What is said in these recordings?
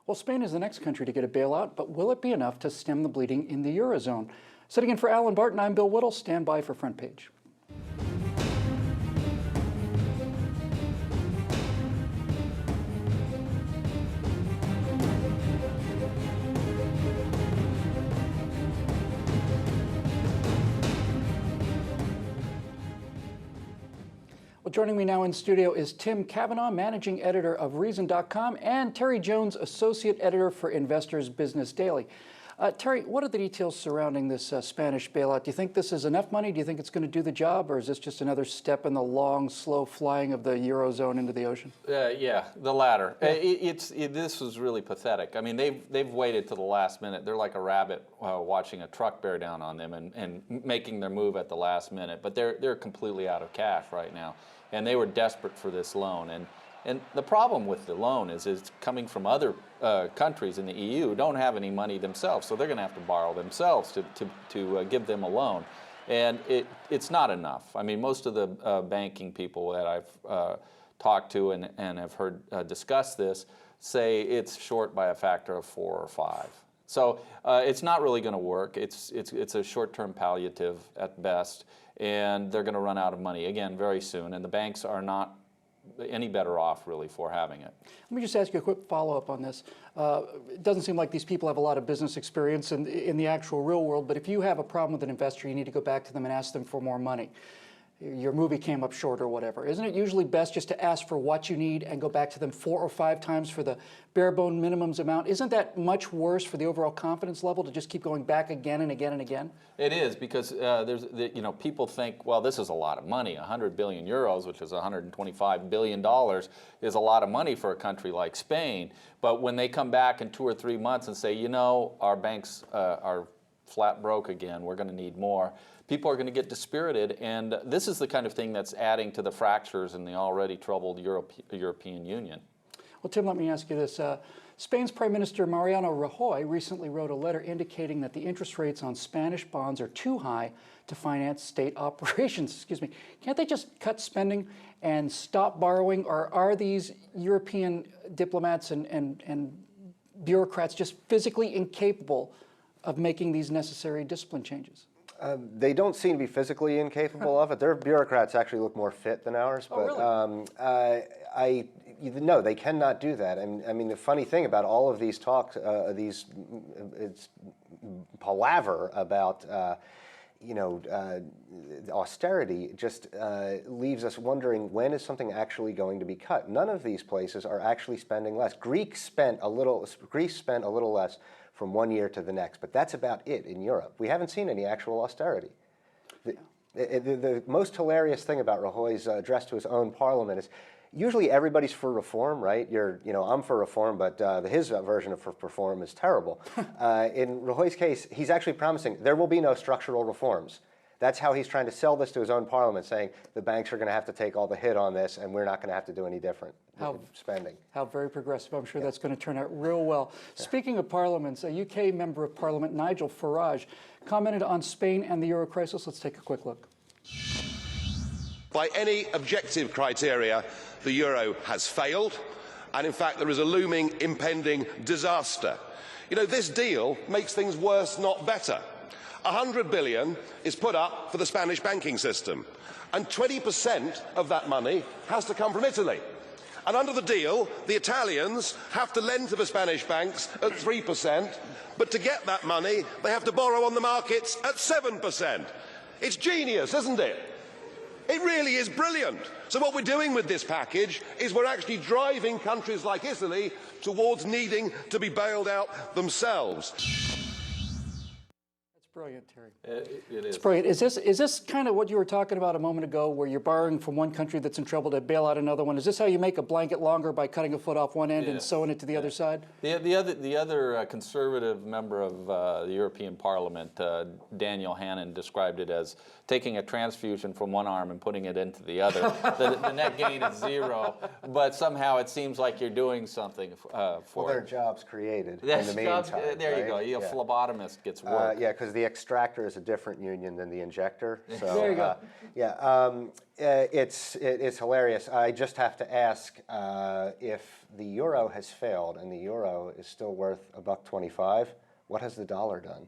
Well, Spain is the next country to get a bailout, but will it be enough to stem the bleeding in the eurozone? Sitting in for Alan Barton, I'm Bill Whittle. Stand by for Front Page. Well, joining me now in studio is Tim Cavanaugh, managing editor of Reason.com, and Terry Jones, associate editor for Investors Business Daily. Terry, what are the details surrounding this Spanish bailout? Do you think this is enough money? Do you think it's going to do the job, or is this just another step in the long, slow flying of the eurozone into the ocean? Yeah, the latter. Yeah. This was really pathetic. I mean, they've waited to the last minute. They're like a rabbit watching a truck bear down on them and making their move at the last minute. But they're completely out of cash right now, and they were desperate for this loan. And the problem with the loan is it's coming from other countries in the EU who don't have any money themselves, so they're going to have to borrow themselves to give them a loan. And it's not enough. I mean, most of the banking people that I've talked to and have heard discuss this say it's short by a factor of 4 or 5. So it's not really going to work. It's a short-term palliative at best, and they're going to run out of money again very soon. And the banks are not any better off really for having it. Let me just ask you a quick follow-up on this. It doesn't seem like these people have a lot of business experience in the actual real world, but if you have a problem with an investor, you need to go back to them and ask them for more money. Your movie came up short or whatever. Isn't it usually best just to ask for what you need and go back to them 4 or 5 times for the bare bone minimums amount? Isn't that much worse for the overall confidence level to just keep going back again and again and again? It is, because people think, well, this is a lot of money. 100 billion euros, which is $125 billion, is a lot of money for a country like Spain. But when they come back in 2 or 3 months and say, you know, our banks are flat broke again, we're going to need more, people are going to get dispirited, and this is the kind of thing that's adding to the fractures in the already troubled European Union. Well, Tim, let me ask you this. Spain's Prime Minister Mariano Rajoy recently wrote a letter indicating that the interest rates on Spanish bonds are too high to finance state operations. Excuse me. Can't they just cut spending and stop borrowing, or are these European diplomats and bureaucrats just physically incapable of making these necessary discipline changes? They don't seem to be physically incapable of it. Their bureaucrats actually look more fit than ours. But really? No, they cannot do that. I mean, the funny thing about all of these talks, it's palaver about, austerity just leaves us wondering, when is something actually going to be cut? None of these places are actually spending less. Greece spent a little less from one year to the next, but that's about it in Europe. We haven't seen any actual austerity. The most hilarious thing about Rajoy's address to his own parliament is, usually everybody's for reform, right? I'm for reform, but his version of reform is terrible. In Rajoy's case, he's actually promising there will be no structural reforms. That's how he's trying to sell this to his own parliament, saying the banks are going to have to take all the hit on this, and we're not going to have to do any different spending. How very progressive. I'm sure that's going to turn out real well. Yeah. Speaking of parliaments, a UK member of parliament, Nigel Farage, commented on Spain and the euro crisis. Let's take a quick look. By any objective criteria, the euro has failed, and in fact there is a looming impending disaster. You know, this deal makes things worse, not better. 100 billion is put up for the Spanish banking system, and 20% of that money has to come from Italy. And under the deal, the Italians have to lend to the Spanish banks at 3%, but to get that money, they have to borrow on the markets at 7%. It's genius, isn't it? It really is brilliant. So what we're doing with this package is we're actually driving countries like Italy towards needing to be bailed out themselves. Brilliant, Terry. It is. It's brilliant. Is this kind of what you were talking about a moment ago, where you're borrowing from one country that's in trouble to bail out another one? Is this how you make a blanket longer, by cutting a foot off one end and sewing it to the other side? The other conservative member of the European Parliament, Daniel Hannan, described it as taking a transfusion from one arm and putting it into the other. The net gain is 0, but somehow it seems like you're doing something for their jobs created in the meantime. There you go. A phlebotomist gets work. Yeah, because the extractor is a different union than the injector. So There you go. it's hilarious. I just have to ask if the euro has failed and the euro is still worth $1.25, what has the dollar done?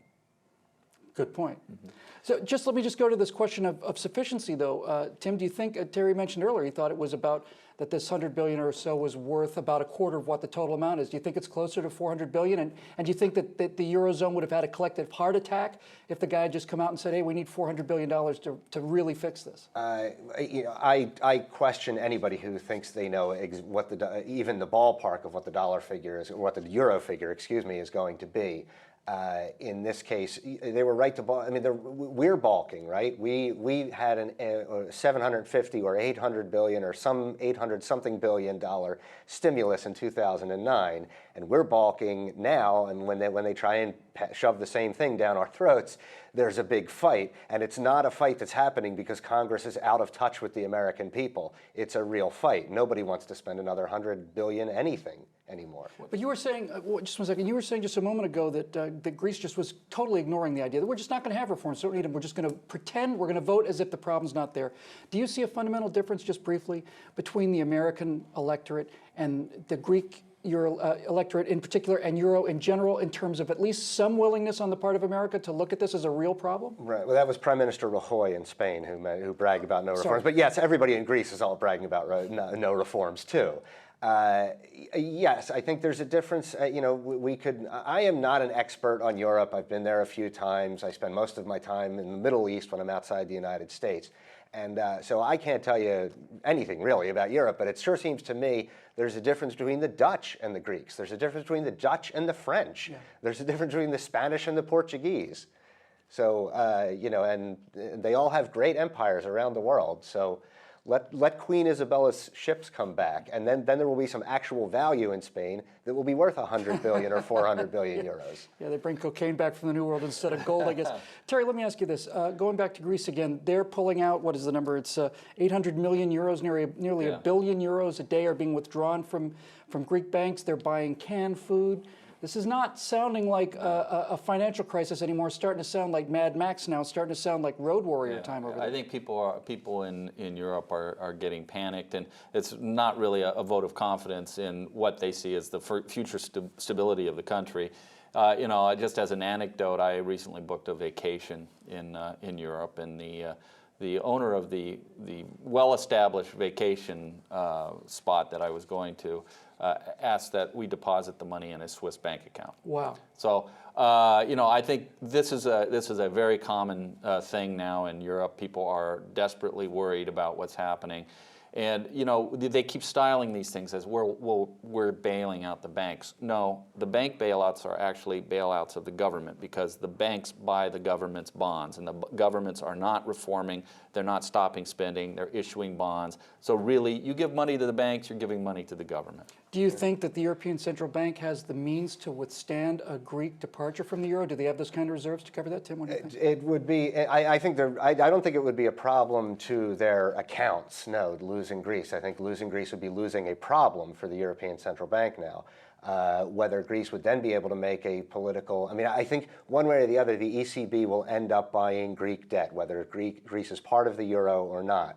Good point. So let me go to this question of sufficiency, though. Tim, do you think, Terry mentioned earlier, he thought it was about that this 100 billion or so was worth about a quarter of what the total amount is. Do you think it's closer to 400 billion? And do you think that the eurozone would have had a collective heart attack if the guy had just come out and said, hey, we need $400 billion to really fix this? I question anybody who thinks they know what even the ballpark of what the dollar figure is, or what the euro figure, excuse me, is going to be. In this case, they were right to balk. I mean, we're balking, right? We had a 750 or 800 billion or some 800 something billion dollar stimulus in 2009, and we're balking now. And when they try and shove the same thing down our throats, there's a big fight, and it's not a fight that's happening because Congress is out of touch with the American people. It's a real fight. Nobody wants to spend another 100 billion anything anymore. But you were saying, just 1 second, you were saying just a moment ago that Greece just was totally ignoring the idea that we're just not going to have reforms, don't need them. We're just going to pretend we're going to vote as if the problem's not there. Do you see a fundamental difference, just briefly, between the American electorate and the Greek electorate in particular, and euro in general, in terms of at least some willingness on the part of America to look at this as a real problem? Right. Well, that was Prime Minister Rajoy in Spain who bragged about no reforms. But yes, everybody in Greece is all bragging about no reforms too. Yes, I think there's a difference. I am not an expert on Europe. I've been there a few times. I spend most of my time in the Middle East when I'm outside the United States. And so I can't tell you anything really about Europe, but it sure seems to me there's a difference between the Dutch and the Greeks. There's a difference between the Dutch and the French. Yeah. There's a difference between the Spanish and the Portuguese. So, and they all have great empires around the world. So let Queen Isabella's ships come back, and then there will be some actual value in Spain that will be worth 100 billion or 400 billion euros. Yeah, they bring cocaine back from the New World instead of gold, I guess. Terry, let me ask you this. Going back to Greece again, they're pulling out, what is the number? It's 800 million euros, nearly a billion euros a day are being withdrawn from Greek banks. They're buying canned food. This is not sounding like a financial crisis anymore. It's starting to sound like Mad Max now. It's starting to sound like Road Warrior time over there. I think people in Europe are getting panicked, and it's not really a vote of confidence in what they see as the future stability of the country. Just as an anecdote, I recently booked a vacation in Europe, and the owner of the well-established vacation spot that I was going to asked that we deposit the money in a Swiss bank account. Wow. So, I think this is a very common thing now in Europe. People are desperately worried about what's happening. And, they keep styling these things as we're bailing out the banks. No, the bank bailouts are actually bailouts of the government, because the banks buy the government's bonds, and the governments are not reforming. They're not stopping spending. They're issuing bonds. So really, you give money to the banks, you're giving money to the government. Do you think that the European Central Bank has the means to withstand a Greek departure from the euro? Do they have those kind of reserves to cover that, Tim? What do you think? It would be. I don't think it would be a problem to their accounts. No, losing Greece. I think losing Greece would be losing a problem for the European Central Bank now. Whether Greece would then be able to make a political. I mean, I think one way or the other, the ECB will end up buying Greek debt, whether Greece is part of the euro or not.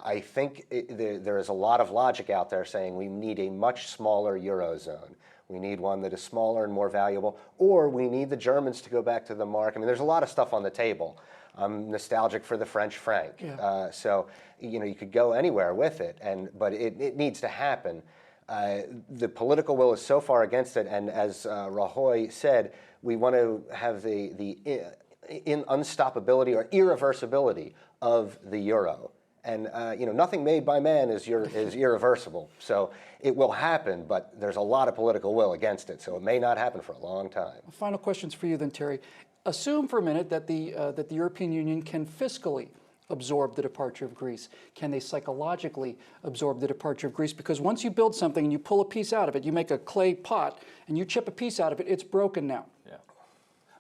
I think there is a lot of logic out there saying we need a much smaller eurozone. We need one that is smaller and more valuable, or we need the Germans to go back to the mark. I mean, there's a lot of stuff on the table. I'm nostalgic for the French franc. Yeah. So, you could go anywhere with it, but it needs to happen. The political will is so far against it, and as Rajoy said, we want to have the unstoppability or irreversibility of the euro. And nothing made by man is irreversible. So it will happen, but there's a lot of political will against it. So it may not happen for a long time. Final questions for you then, Terry. Assume for a minute that the European Union can fiscally absorb the departure of Greece. Can they psychologically absorb the departure of Greece? Because once you build something and you pull a piece out of it, you make a clay pot and you chip a piece out of it, it's broken now. Yeah,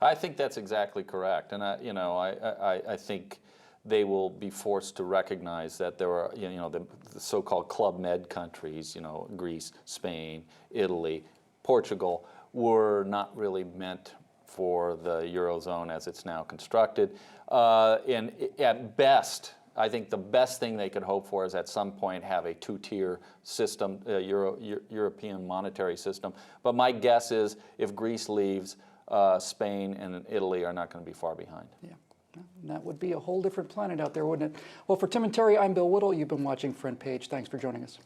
I think that's exactly correct. And I think they will be forced to recognize that there are, the so-called Club Med countries, Greece, Spain, Italy, Portugal, were not really meant for the eurozone as it's now constructed. And at best, I think the best thing they could hope for is at some point have a two-tier system, European monetary system. But my guess is if Greece leaves, Spain and Italy are not going to be far behind. Yeah. And that would be a whole different planet out there, wouldn't it? Well, for Tim and Terry, I'm Bill Whittle. You've been watching Front Page. Thanks for joining us.